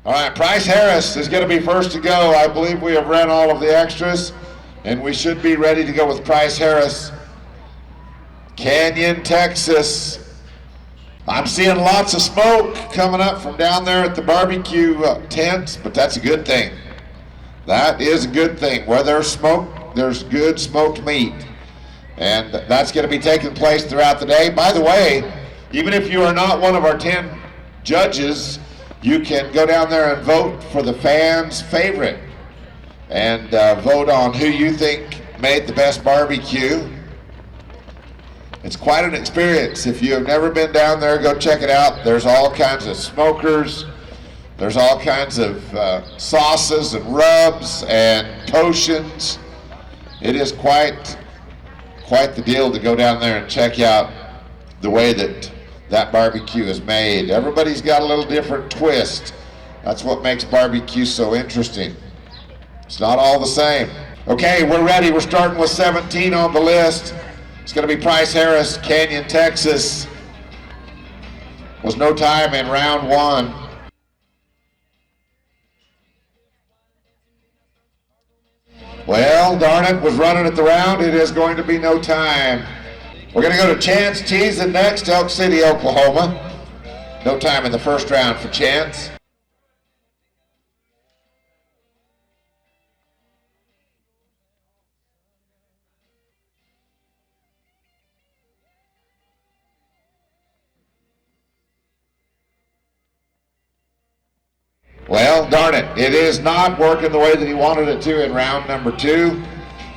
All right, Price Harris is going to be first to go. I believe we have ran all of the extras, and we should be ready to go with Price Harris. Canyon, Texas. I'm seeing lots of smoke coming up from down there at the barbecue tents, but that's a good thing. That is a good thing. Where there's smoke, there's good smoked meat. And that's going to be taking place throughout the day. By the way, even if you are not one of our 10 judges, you can go down there and vote for the fans' favorite and vote on who you think made the best barbecue. It's quite an experience. If you have never been down there, go check it out. There's all kinds of smokers. There's all kinds of sauces and rubs and potions. It is quite the deal to go down there and check out the way that barbecue is made. Everybody's got a little different twist. That's what makes barbecue so interesting. It's not all the same. Okay, we're ready. We're starting with 17 on the list. It's going to be Price Harris, Canyon, Texas. Was no time in round 1. Well, darn it, was running at the round. It is going to be no time. We're going to go to Chance Teason next, Elk City, Oklahoma. No time in the first round for Chance. Well, darn it, it is not working the way that he wanted it to in round number 2.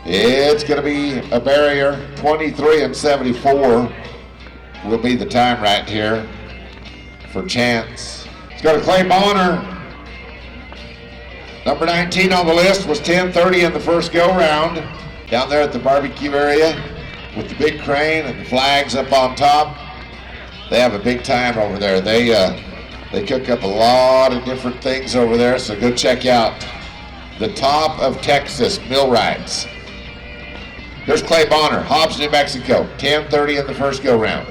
It's going to be a barrier. 23:74 will be the time right here for Chance. Let's go to Clay Bonner. Number 19 on the list was 10:30 in the first go-round. Down there at the barbecue area with the big crane and the flags up on top. They have a big time over there. They cook up a lot of different things over there, so go check out the top of Texas millwrights. There's Clay Bonner, Hobbs, New Mexico, 10:30 in the first go-round.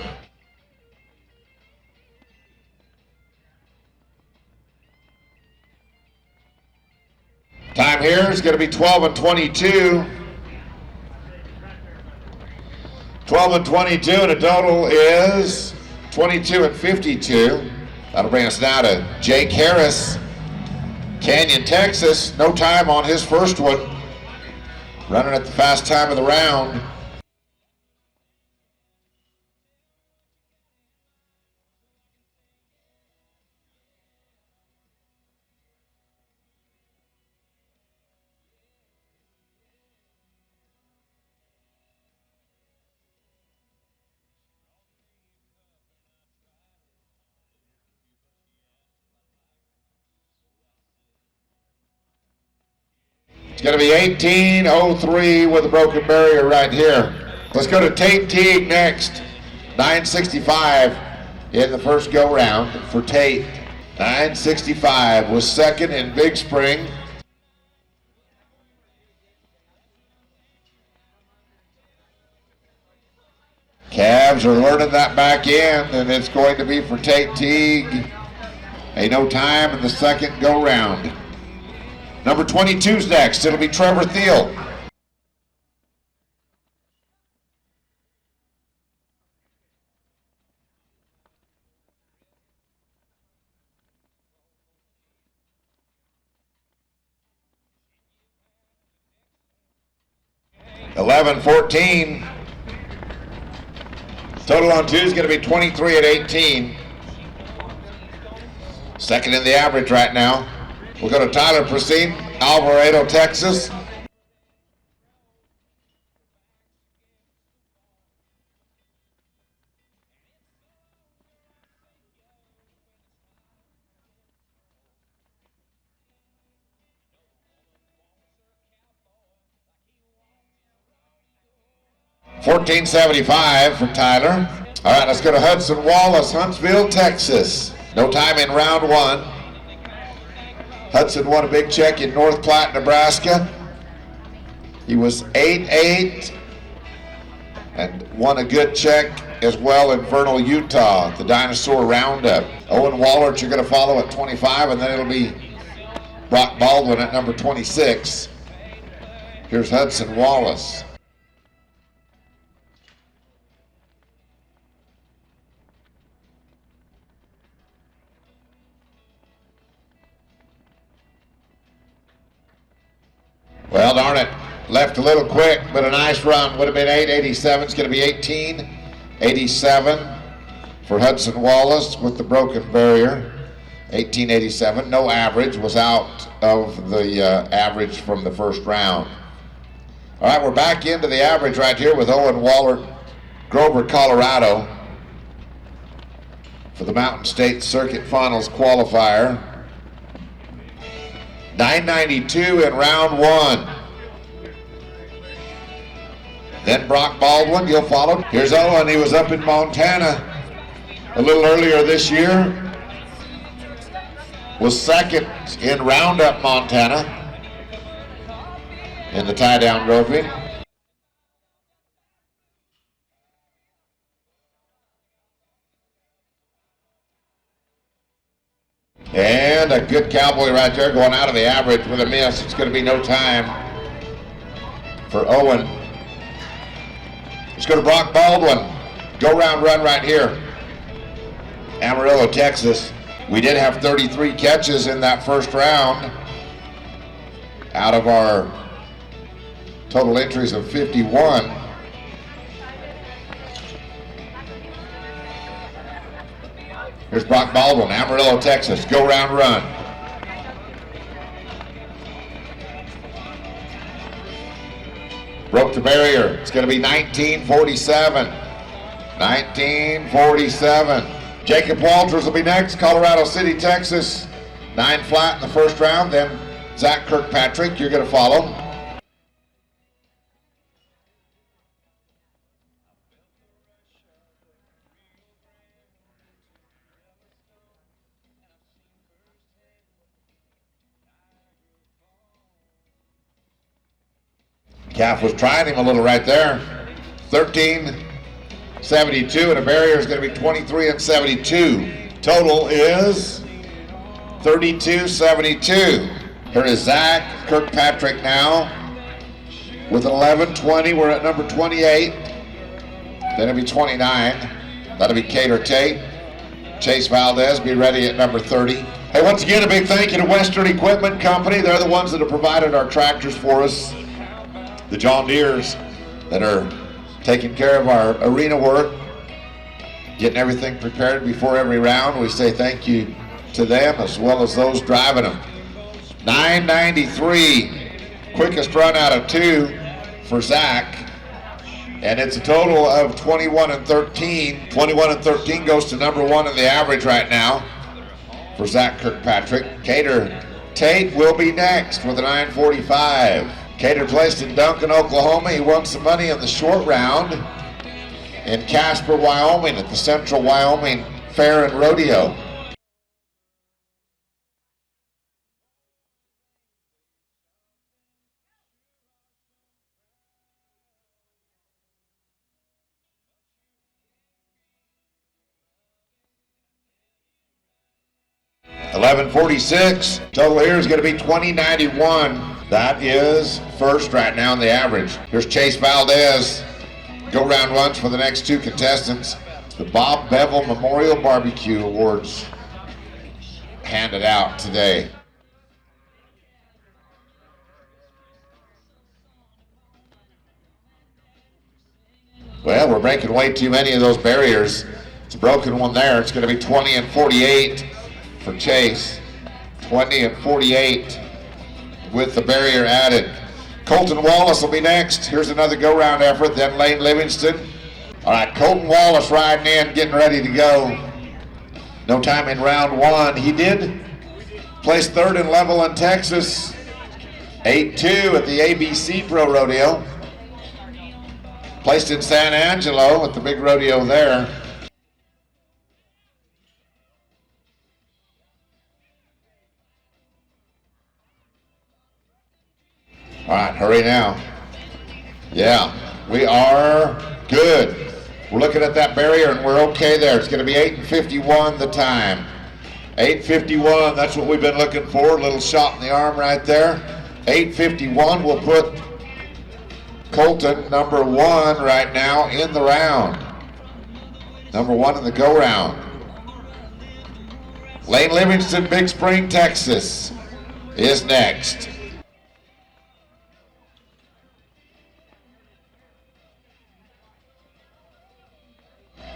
Time here is going to be 12:22. 12:22, and a total is 22:52. That'll bring us now to Jake Harris, Canyon, Texas. No time on his first one. Running at the fast time of the round. It's going to be 18:03 with a broken barrier right here. Let's go to Tate Teague next. 9:65 in the first go-round for Tate. 9:65 was second in Big Spring. Cavs are learning that back end, and it's going to be for Tate Teague. A no time in the second go-round. Number 22's next. It'll be Trevor Thiel. $11:14. Total on 2 is going to be 23:18. Second in the average right now. We'll go to Tyler Prasine, Alvarado, Texas. $14.75 for Tyler. All right, let's go to Hudson Wallace, Huntsville, Texas. No time in round 1. Hudson won a big check in North Platte, Nebraska. He was 8-8 and won a good check as well in Vernal, Utah, the Dinosaur Roundup. Owen Wallert, you're going to follow at 25, and then it'll be Brock Baldwin at number 26. Here's Hudson Wallace. Well, darn it. Left a little quick, but a nice run. Would have been 8:87. It's going to be 18:87 for Hudson Wallace with the broken barrier. 18:87. No average. Was out of the average from the first round. All right, we're back into the average right here with Owen Waller, Grover, Colorado, for the Mountain State Circuit Finals qualifier. 992 in round one. Then Brock Baldwin, you'll follow. Here's Owen, he was up in Montana a little earlier this year. Was second in Roundup, Montana in the tie-down roping. And a good cowboy right there going out of the average with a miss. It's going to be no time for Owen. Let's go to Brock Baldwin. Go round run right here. Amarillo, Texas. We did have 33 catches in that first round out of our total entries of 51. Here's Brock Baldwin, Amarillo, Texas. Go round run. Broke the barrier. It's going to be 1947. 1947. Jacob Walters will be next, Colorado City, Texas. 9 flat in the first round. Then Zach Kirkpatrick, you're going to follow. Calf was trying him a little right there. 13.72, and a barrier is going to be 23.72. Total is 32.72. Here is Zach Kirkpatrick now with an 11.20. We're at number 28. Then it'll be 29. That'll be Cater Tate. Chase Valdez be ready at number 30. Hey, once again, a big thank you to Western Equipment Company. They're the ones that have provided our tractors for us. The John Deeres that are taking care of our arena work, getting everything prepared before every round. We say thank you to them as well as those driving them. 993, quickest run out of 2 for Zach. And it's a total of 21 and 13. 21 and 13 goes to number 1 in the average right now for Zach Kirkpatrick. Cater Tate will be next with a 945. Cater placed in Duncan, Oklahoma. He won some money in the short round in Casper, Wyoming at the Central Wyoming Fair and Rodeo. $11.46. Total here is going to be $20.91. That is first right now in the average. Here's Chase Valdez. Go round runs for the next 2 contestants. The Bob Bevel Memorial Barbecue Awards handed out today. Well, we're breaking way too many of those barriers. It's a broken one there. It's going to be 20 and 48 for Chase. 20 and 48 with the barrier added. Colton Wallace will be next. Here's another go-round effort, then Lane Livingston. All right, Colton Wallace riding in, getting ready to go. No time in round 1. He did place 3rd in level in Texas. 8-2 at the ABC Pro Rodeo. Placed in San Angelo at the big rodeo there. All right, hurry now. Yeah, we are good. We're looking at that barrier and we're okay there. It's going to be 8:51 the time. 851, that's what we've been looking for. A little shot in the arm right there. 851 will put Colton, number 1 right now in the round. Number 1 in the go round. Lane Livingston, Big Spring, Texas is next.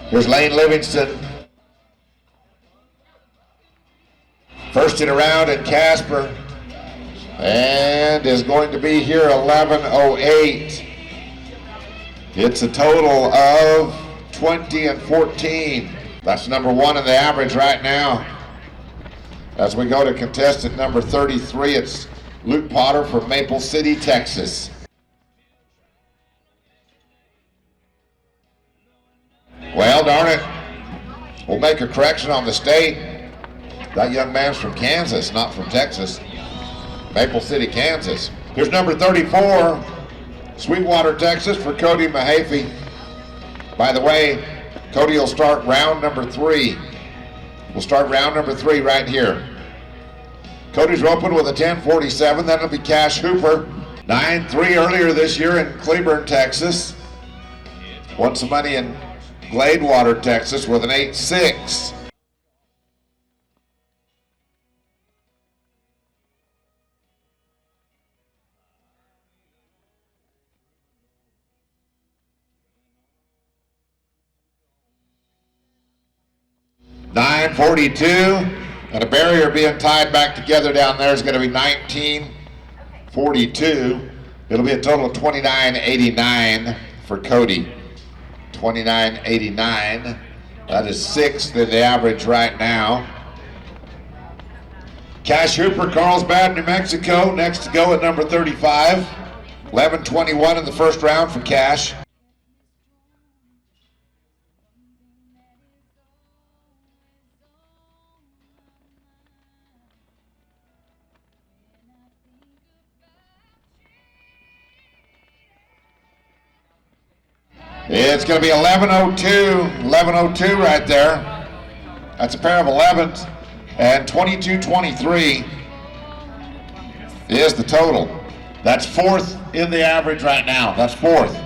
Here's Lane Livingston. First in a round in Casper. And is going to be here 11:08. It's a total of 20 and 14. That's number 1 in the average right now. As we go to contestant number 33, it's Luke Potter from Maple City, Texas. Well, darn it, we'll make a correction on the state. That young man's from Kansas, not from Texas. Maple City, Kansas. Here's number 34, Sweetwater, Texas, for Cody Mahaffey. By the way, Cody will start round number 3. We'll start round number 3 right here. Cody's roping with a 10:47. That'll be Cash Hooper. 9-3 earlier this year in Cleburne, Texas. Won some money in Gladewater, Texas with an 8-6. $9.42, and a barrier being tied back together down there is going to be $19.42. It'll be a total of $29.89 for Cody. $29.89. That is 6th in the average right now. Cash Hooper, Carlsbad, New Mexico, next to go at number 35. 11:21 in the first round for Cash. It's going to be 11:02 right there. That's a pair of 11s, and 22.23 is the total. That's 4th in the average right now. That's 4th.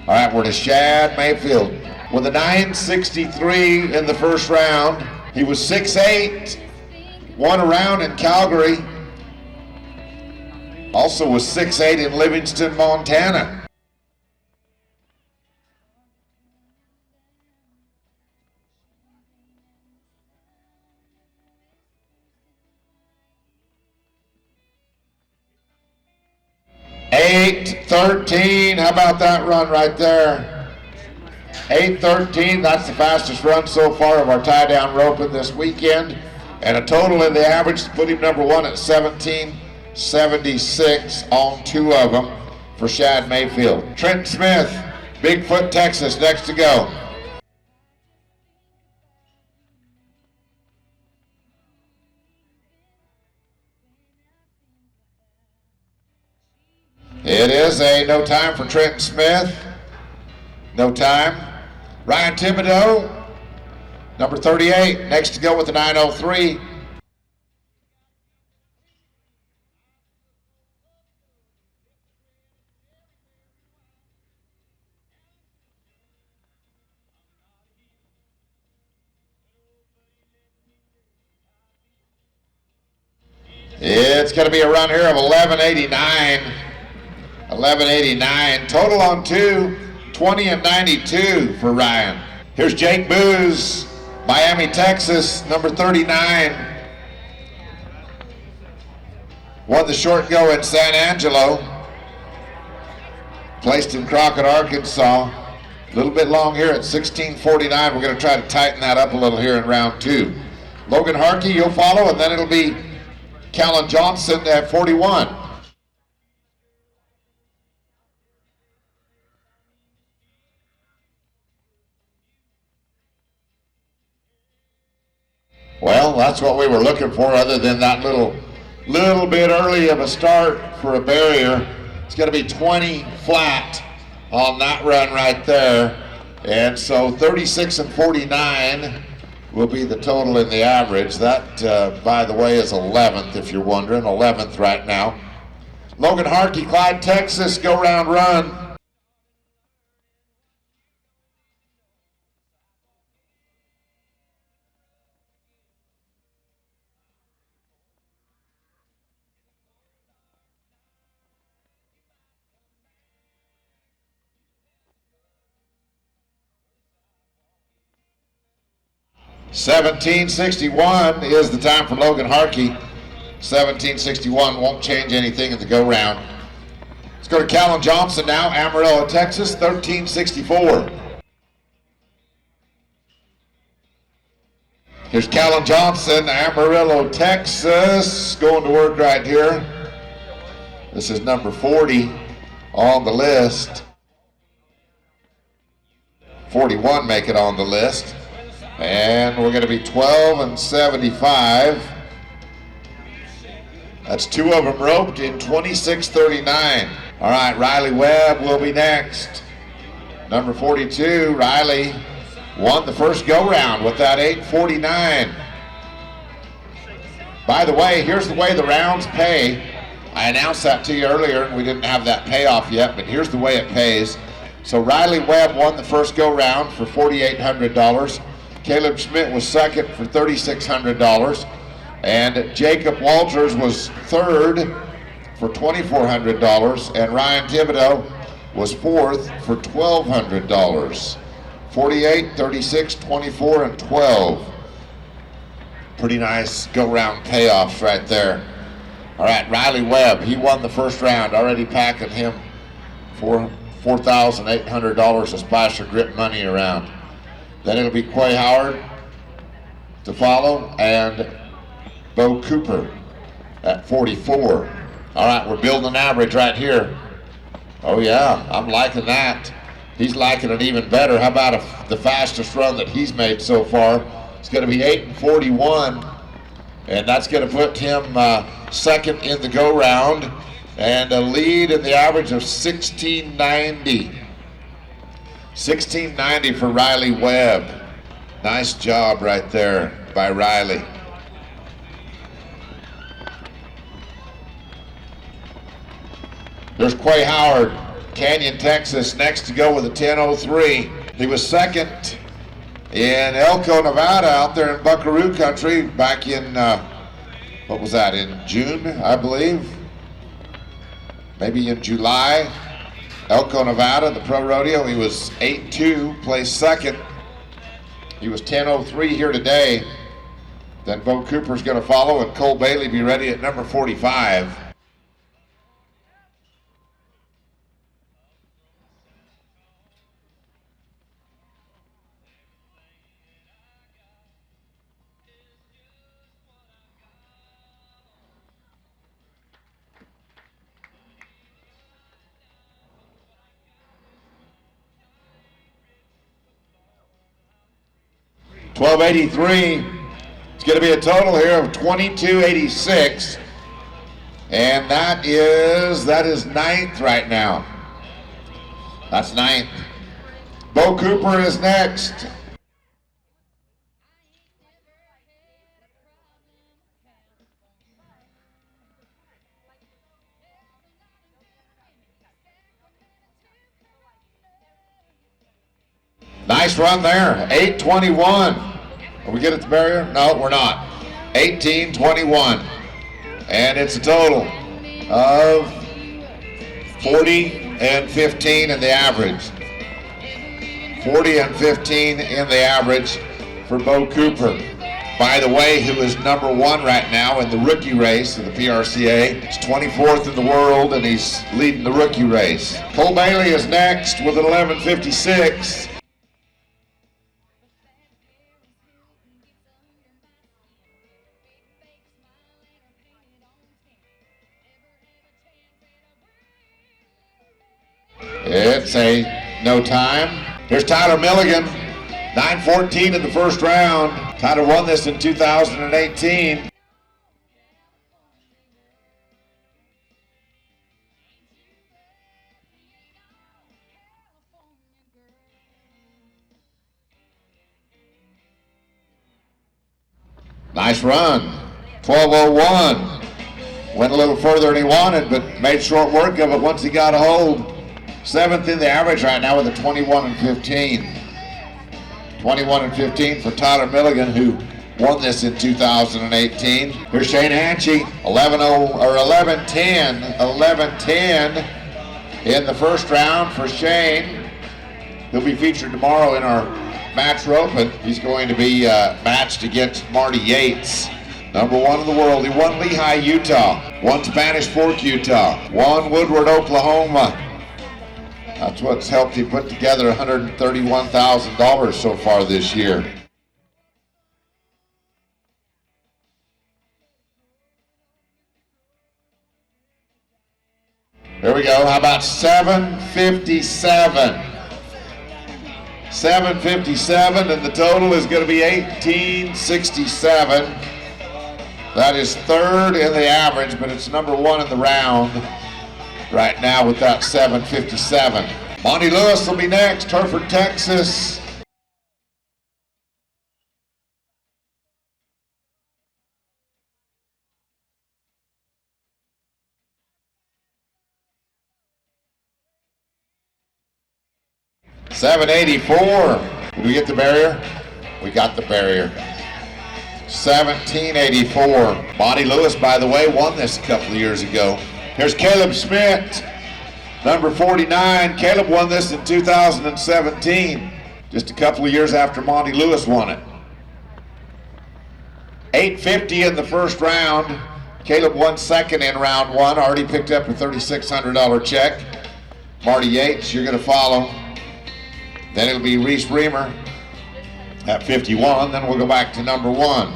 All right, we're to Shad Mayfield with a 9.63 in the first round. He was 6'8", won a round in Calgary. Also was 6'8" in Livingston, Montana. $8.13, how about that run right there? $8.13, that's the fastest run so far of our tie-down roping this weekend. And a total in the average to put him number 1 at 17.76 on 2 of them for Shad Mayfield. Trent Smith, Bigfoot, Texas, next to go. It is a no time for Trenton Smith. No time. Ryan Thibodeau, number 38, next to go with the 9:03. It's going to be a run here of 11.89. 11.89. Total on 2, 20 and 92 for Ryan. Here's Jake Booz, Miami, Texas, number 39. Won the short go in San Angelo. Placed in Crockett, Arkansas. A little bit long here at 16.49. We're going to try to tighten that up a little here in round 2. Logan Harkey, you'll follow, and then it'll be Callan Johnson at 41. Well, that's what we were looking for, other than that little bit early of a start for a barrier. It's going to be 20 flat on that run right there. And so 36 and 49 will be the total in the average. That, by the way, is 11th, if you're wondering. 11th right now. Logan Harkey, Clyde, Texas, go round run. $17.61 is the time for Logan Harkey. 17.61 won't change anything in the go round. Let's go to Callan Johnson now, Amarillo, Texas, 13.64. Here's Callan Johnson, Amarillo, Texas, going to work right here. This is number 40 on the list. 41 make it on the list. And we're going to be 12 and 75. That's two of them roped in 26.39. All right, Riley Webb will be next. Number 42, Riley won the first go-round with that 8.49. By the way, here's the way the rounds pay. I announced that to you earlier, and we didn't have that payoff yet, but here's the way it pays. So Riley Webb won the first go-round for $4,800. Caleb Schmidt was second for $3,600. And Jacob Walters was third for $2,400. And Ryan Thibodeau was fourth for $1,200. 48, 36, 24, and 12. Pretty nice go-round payoffs right there. All right, Riley Webb, he won the first round, already packing him for $4,800 of Spicer Grip money around. Then it'll be Quay Howard to follow, and Bo Cooper at 44. All right, we're building an average right here. Oh yeah, I'm liking that. He's liking it even better. How about the fastest run that he's made so far? It's going to be 8:41, and that's going to put him second in the go-round, and a lead in the average of 16.90. 16.90 for Riley Webb. Nice job right there by Riley. There's Quay Howard, Canyon, Texas, next to go with a 10.03. He was second in Elko, Nevada, out there in Buckaroo country back in, what was that, in June, I believe? Maybe in July. Elko, Nevada, the pro rodeo, he was 8-2, placed second. He was 10.03 here today. Then Bo Cooper's going to follow, and Cole Bailey be ready at number 45. $12.83. It's going to be a total here of $22.86, and that is ninth right now. That's ninth. Bo Cooper is next. Nice run there, 8:21. Are we good at the barrier? No, we're not. 18:21. And it's a total of 40 and 15 in the average. 40 and 15 in the average for Bo Cooper. By the way, who is number one right now in the rookie race of the PRCA. He's 24th in the world, and he's leading the rookie race. Cole Bailey is next with an 11.56. It's a no time. Here's Tyler Milligan, 9:14 in the first round. Tyler won this in 2018. Nice run. 12:01. Went a little further than he wanted, but made short work of it once he got a hold. 7th in the average right now with a 21-15. 21-15 for Tyler Milligan, who won this in 2018. Here's Shane Hanchey, 11-10 in the first round for Shane. He'll be featured tomorrow in our match roping. He's going to be matched against Marty Yates, #1 in the world. He won Lehigh, Utah, won Spanish Fork, Utah, won Woodward, Oklahoma. That's what's helped him put together $131,000 so far this year. There we go. How about 757? 757, and the total is going to be 1867. That is 3rd in the average, but it's #1 in the round right now with that 757. Monty Lewis will be next, Hereford, Texas. $784. Did we get the barrier? We got the barrier. $1784. Monty Lewis, by the way, won this a couple of years ago. Here's Caleb Schmidt, #49. Caleb won this in 2017, just a couple of years after Monty Lewis won it. $850 in the first round. Caleb won 2nd in round 1, already picked up a $3,600 check. Marty Yates, you're going to follow. Then it'll be Reese Reamer at 51. Then we'll go back to #1.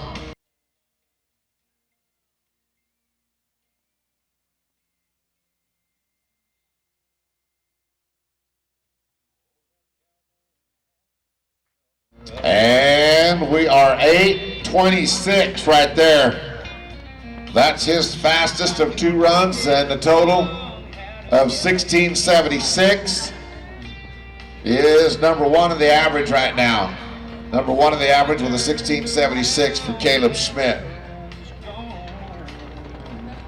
And we are 826 right there. That's his fastest of 2 runs, and a total of 1676 is #1 in the average right now. #1 in the average with a 1676 for Caleb Schmidt.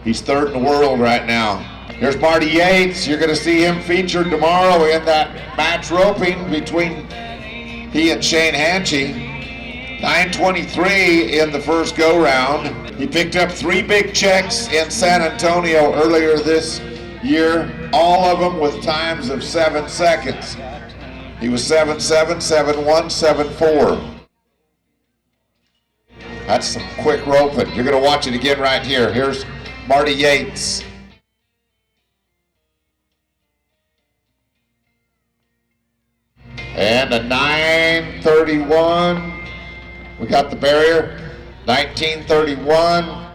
He's 3rd in the world right now. Here's Marty Yates. You're going to see him featured tomorrow in that match roping between he and Shane Hanchey. 923 in the first go-round. He picked up 3 big checks in San Antonio earlier this year, all of them with times of 7 seconds. He was 7-7, 7-1, 7-4. That's some quick roping. You're going to watch it again right here. Here's Marty Yates. And a 931. We got the barrier. 1931.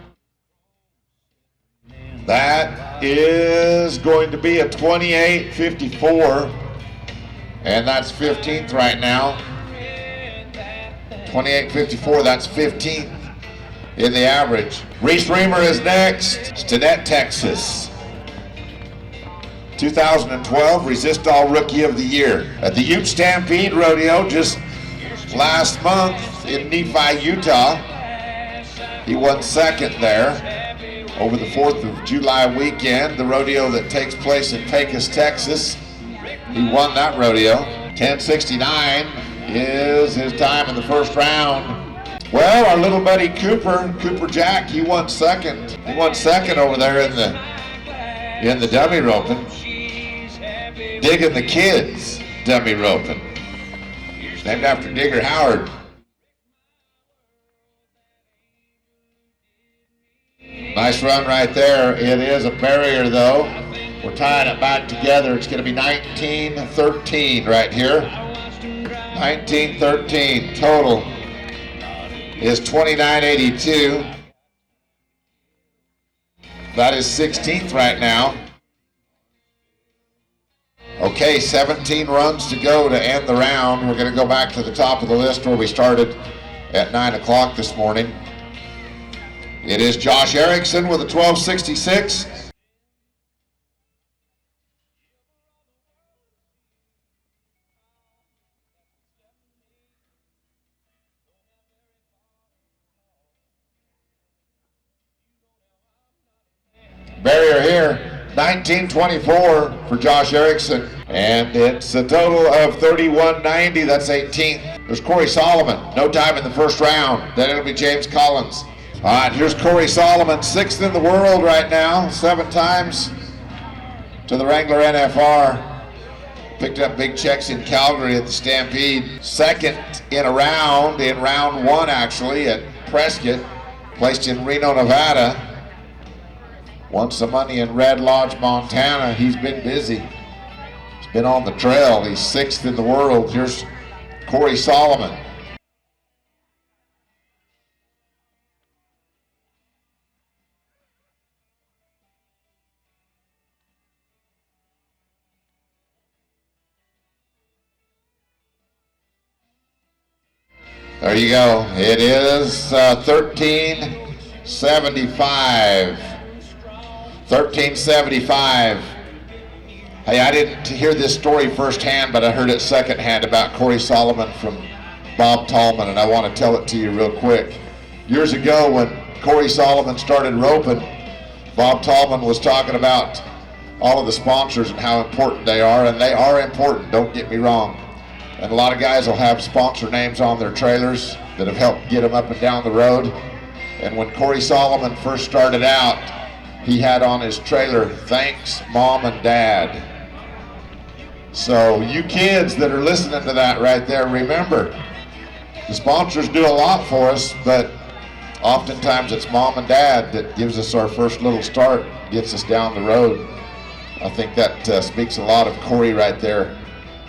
That is going to be a 2854. And that's 15th right now. 2854, that's 15th in the average. Reese Reamer is next. Stinnett, Texas. 2012 Resistol Rookie of the Year. At the Ute Stampede Rodeo just last month in Nephi, Utah. He won 2nd there over the 4th of July weekend, the rodeo that takes place in Pecos, Texas. He won that rodeo. 10:69 is his time in the first round. Well, our little buddy Cooper Jack, he won 2nd. He won 2nd over there in the dummy roping. Digging the Kids dummy roping. It's named after Digger Howard. Nice run right there. It is a barrier though. We're tying it back together. It's going to be 1913 right here. 1913 total is 2982. That is 16th right now. Okay, 17 runs to go to end the round. We're going to go back to the top of the list where we started at 9 o'clock this morning. It is Josh Erickson with a 1266. barrier here. 1924 for Josh Erickson. And it's a total of 31.90. That's 18th. There's Corey Solomon. No time in the first round. Then it'll be James Collins. All right, here's Corey Solomon, 6th in the world right now, 7 times to the Wrangler NFR. Picked up big checks in Calgary at the Stampede. 2nd in a round, in round 1 actually, at Prescott. Placed in Reno, Nevada. Won some money in Red Lodge, Montana. He's been busy. He's been on the trail. He's 6th in the world. Here's Corey Solomon. There you go. It is 1375. 1375. Hey, I didn't hear this story firsthand, but I heard it secondhand about Corey Solomon from Bob Tallman, and I want to tell it to you real quick. Years ago, when Corey Solomon started roping, Bob Tallman was talking about all of the sponsors and how important they are, and they are important, don't get me wrong. And a lot of guys will have sponsor names on their trailers that have helped get them up and down the road. And when Corey Solomon first started out, he had on his trailer, "Thanks, Mom and Dad." So you kids that are listening to that right there, remember, the sponsors do a lot for us, but oftentimes it's Mom and Dad that gives us our first little start, gets us down the road. I think that speaks a lot of Corey right there,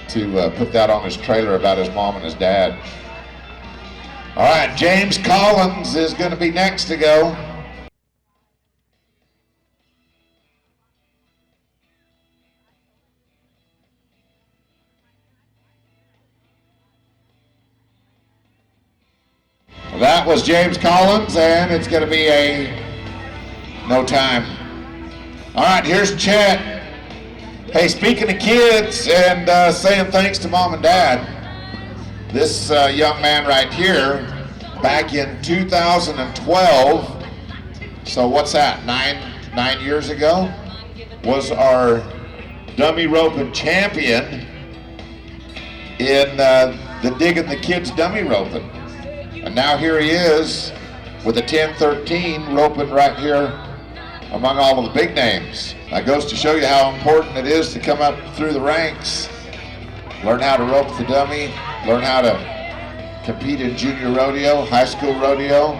to put that on his trailer about his mom and his dad. All right, James Collins is going to be next to go. That was James Collins, and it's going to be a no time. All right, here's Chet. Hey, speaking of kids and saying thanks to Mom and Dad, this young man right here, back in 2012, so what's that, nine years ago, was our dummy roping champion in the Digging the Kids dummy roping. And now here he is with a 10-13 roping right here among all of the big names. That goes to show you how important it is to come up through the ranks, learn how to rope the dummy, learn how to compete in junior rodeo, high school rodeo,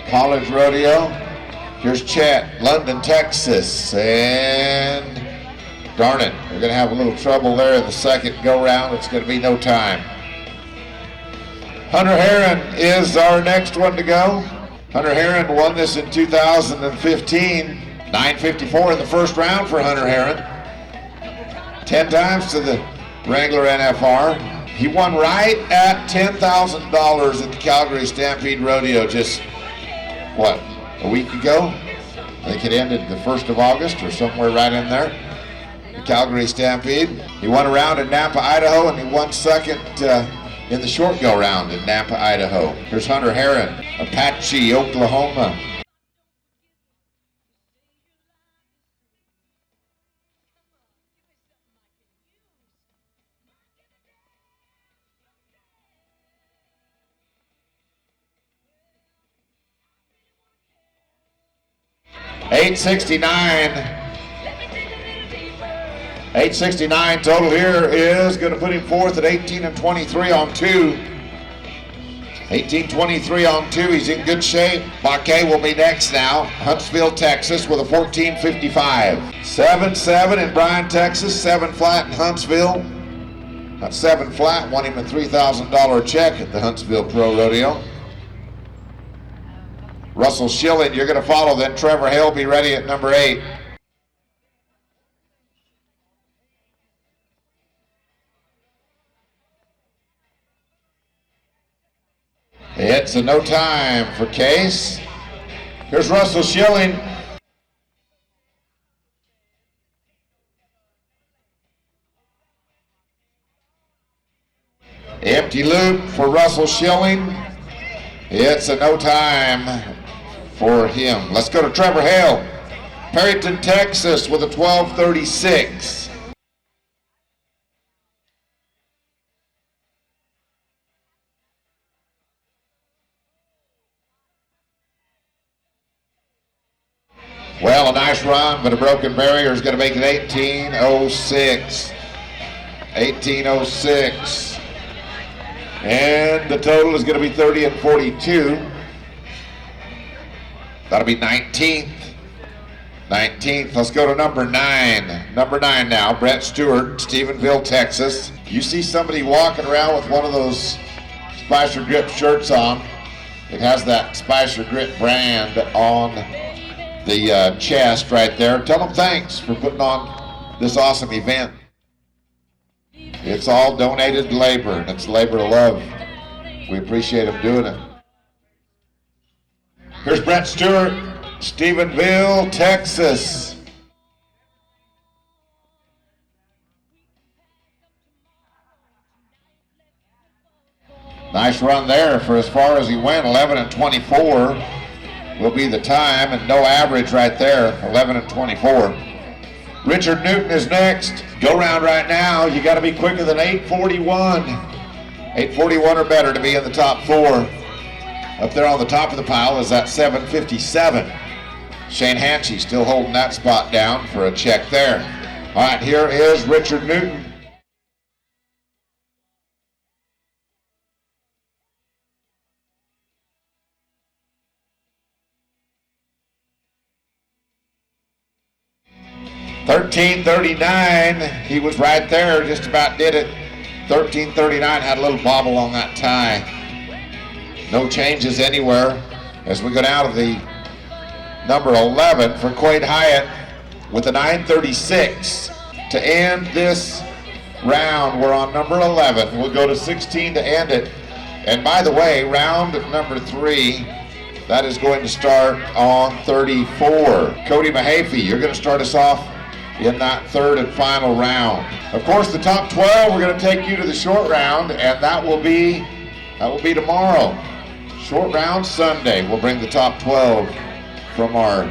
college rodeo. Here's Chet, London, Texas, and darn it, we're gonna have a little trouble there in the second go round. It's gonna be no time. Hunter Heron is our next one to go. Hunter Heron won this in 2015. 954 in the first round for Hunter Heron. 10 times to the Wrangler NFR. He won right at $10,000 at the Calgary Stampede Rodeo just, what, a week ago? I think it ended the 1st of August or somewhere right in there. The Calgary Stampede. He won a round in Nampa, Idaho, and he won second in the short go round in Nampa, Idaho. Here's Hunter Heron, Apache, Oklahoma. $869 total here is going to put him 4th at 18-23 on 2. 18-23 on 2, he's in good shape. Baquet will be next now. Huntsville, Texas with a 14.55. 7-7 in Bryan, Texas, 7 flat in Huntsville. That 7 flat won him a $3,000 check at the Huntsville Pro Rodeo. Russell Schilling, you're going to follow, then Trevor Hale be ready at number 8. It's a no time for Case. Here's Russell Schilling. Empty loop for Russell Schilling. It's a no time for him. Let's go to Trevor Hale. Perryton, Texas with a 12:36. Well, a nice run, but a broken barrier is going to make it 18:06. 18:06. And the total is going to be 30 and 42. That'll be 19th. 19th. Let's go to number 9. Number 9 now, Brett Stewart, Stephenville, Texas. You see somebody walking around with one of those Spicer Gripp shirts on. It has that Spicer Gripp brand on the chest right there. Tell them thanks for putting on this awesome event. It's all donated labor, and it's labor of love. We appreciate them doing it. Here's Brett Stewart, Stephenville, Texas. Nice run there for as far as he went. 11 and 24 will be the time, and no average right there. 11 and 24. Richard Newton is next. Go round right now. You got to be quicker than 8:41. 8:41 or better to be in the top 4. Up there on the top of the pile is that 7:57. Shane Hanchy still holding that spot down for a check there. All right, here is Richard Newton. $13.39, he was right there, just about did it. $13.39, had a little bobble on that tie. No changes anywhere as we go down to the number 11 for Quade Hyatt with a 9:36. To end this round, we're on number 11. We'll go to 16 to end it. And by the way, round number 3, that is going to start on 34. Cody Mahaffey, you're going to start us off in that third and final round. Of course, the top 12, we're going to take you to the short round, and that will be tomorrow. Short round Sunday. We'll bring the top 12 from our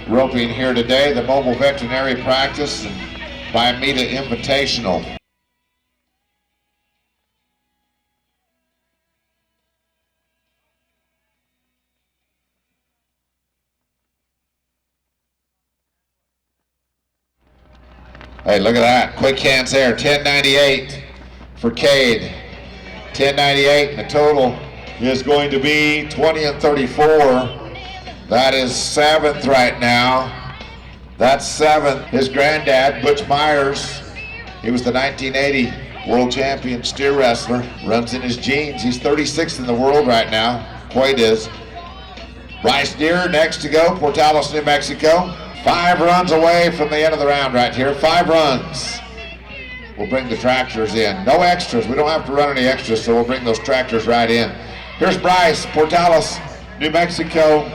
roping here today, the mobile veterinary practice and Biomeda Invitational. Hey, look at that. Quick hands there. 10.98 for Cade. 10.98, and the total is going to be 20 and 34. That is 7th right now. That's 7th. His granddad, Butch Myers, he was the 1980 world champion steer wrestler. Runs in his genes. He's 36th in the world right now. Quade is. Bryce Deere next to go, Portales, New Mexico. 5 runs away from the end of the round right here. 5 runs. We'll bring the tractors in. No extras. We don't have to run any extras, so we'll bring those tractors right in. Here's Bryce, Portales, New Mexico,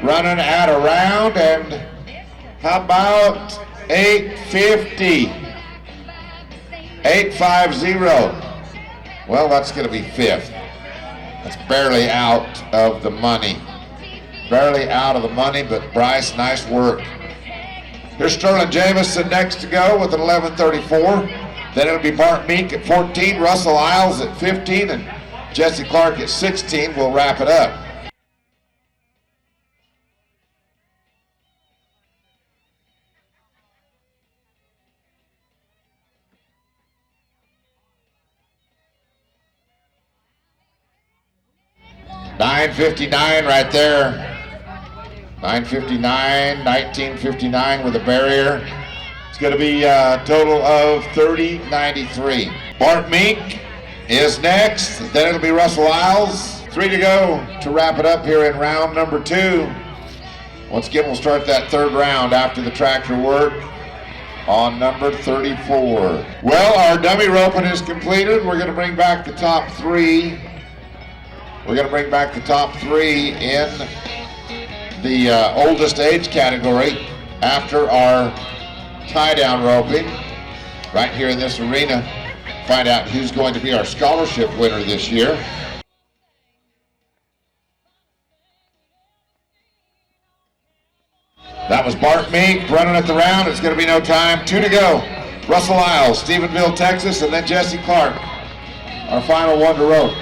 running at a round, and how about 850? 850. Well, that's going to be 5th. That's barely out of the money. Barely out of the money, but Bryce, nice work. Here's Sterling Jamison next to go with an 11:34. Then it'll be Bart Meek at 14, Russell Isles at 15, and Jesse Clark at 16. We'll wrap it up. $9.59 right there. $9.59, $19.59 with a barrier. It's going to be a total of $30.93. Bart Meek is next. Then it'll be Russell Isles. 3 to go to wrap it up here in round number 2. Once again, we'll start that 3rd round after the tractor work on number 34. Well, our dummy roping is completed. We're going to bring back the top 3. We're going to bring back the top 3 in the oldest age category after our tie-down roping right here in this arena. Find out who's going to be our scholarship winner this year. That was Bart Meek running at the round. It's going to be no time. 2 to go. Russell Isles, Stephenville, Texas, and then Jesse Clark, our final one to row.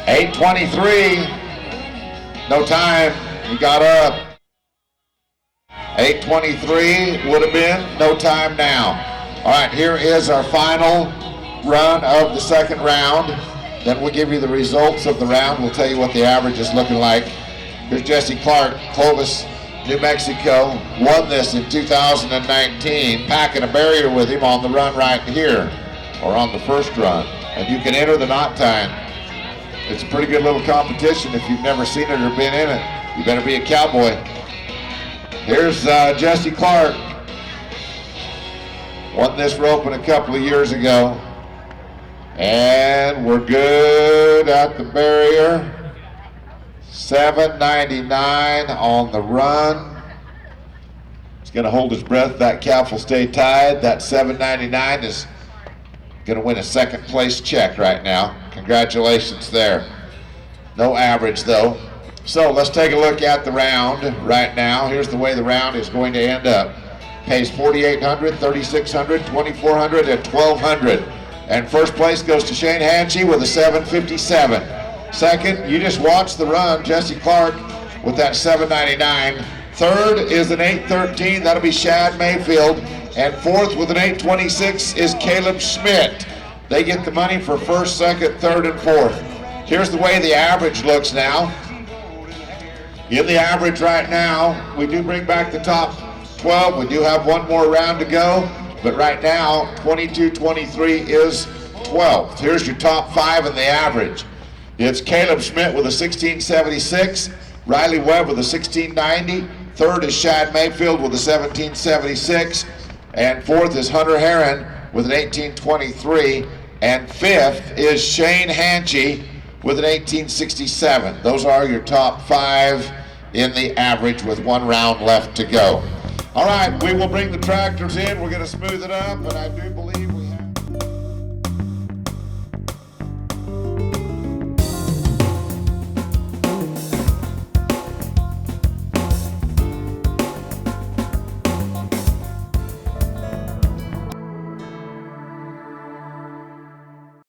$8:23, no time, he got up. 8:23 would have been, no time now. All right, here is our final run of the second round. Then we'll give you the results of the round. We'll tell you what the average is looking like. Here's Jesse Clark, Clovis, New Mexico, won this in 2019, packing a barrier with him on the run right here, or on the first run. And you can enter the knot time. It's a pretty good little competition. If you've never seen it or been in it, you better be a cowboy. Here's Jesse Clark. Won this roping a couple of years ago. And we're good at the barrier. $7.99 on the run. He's going to hold his breath. That calf will stay tied. That $7.99 is going to win a second place check right now. Congratulations there. No average though. So let's take a look at the round right now. Here's the way the round is going to end up. Pays $4,800, $3,600, $2,400, and $1,200. And first place goes to Shane Hanchy with a $7.57. Second, you just watched the run, Jesse Clark with that $7.99. Third is an $8.13, that'll be Shad Mayfield. And fourth with an $8.26 is Caleb Schmidt. They get the money for first, second, third, and fourth. Here's the way the average looks now. In the average right now, we do bring back the top 12. We do have one more round to go, but right now, 22-23 is 12th. Here's your top 5 in the average. It's Caleb Schmidt with a 16.76, Riley Webb with a 16.90, third is Shad Mayfield with a 17.76, and fourth is Hunter Heron with an 18.23, and fifth is Shane Hanchy with an 18.67. Those are your top 5 in the average with one round left to go. All right, we will bring the tractors in. We're going to smooth it up, and I do believe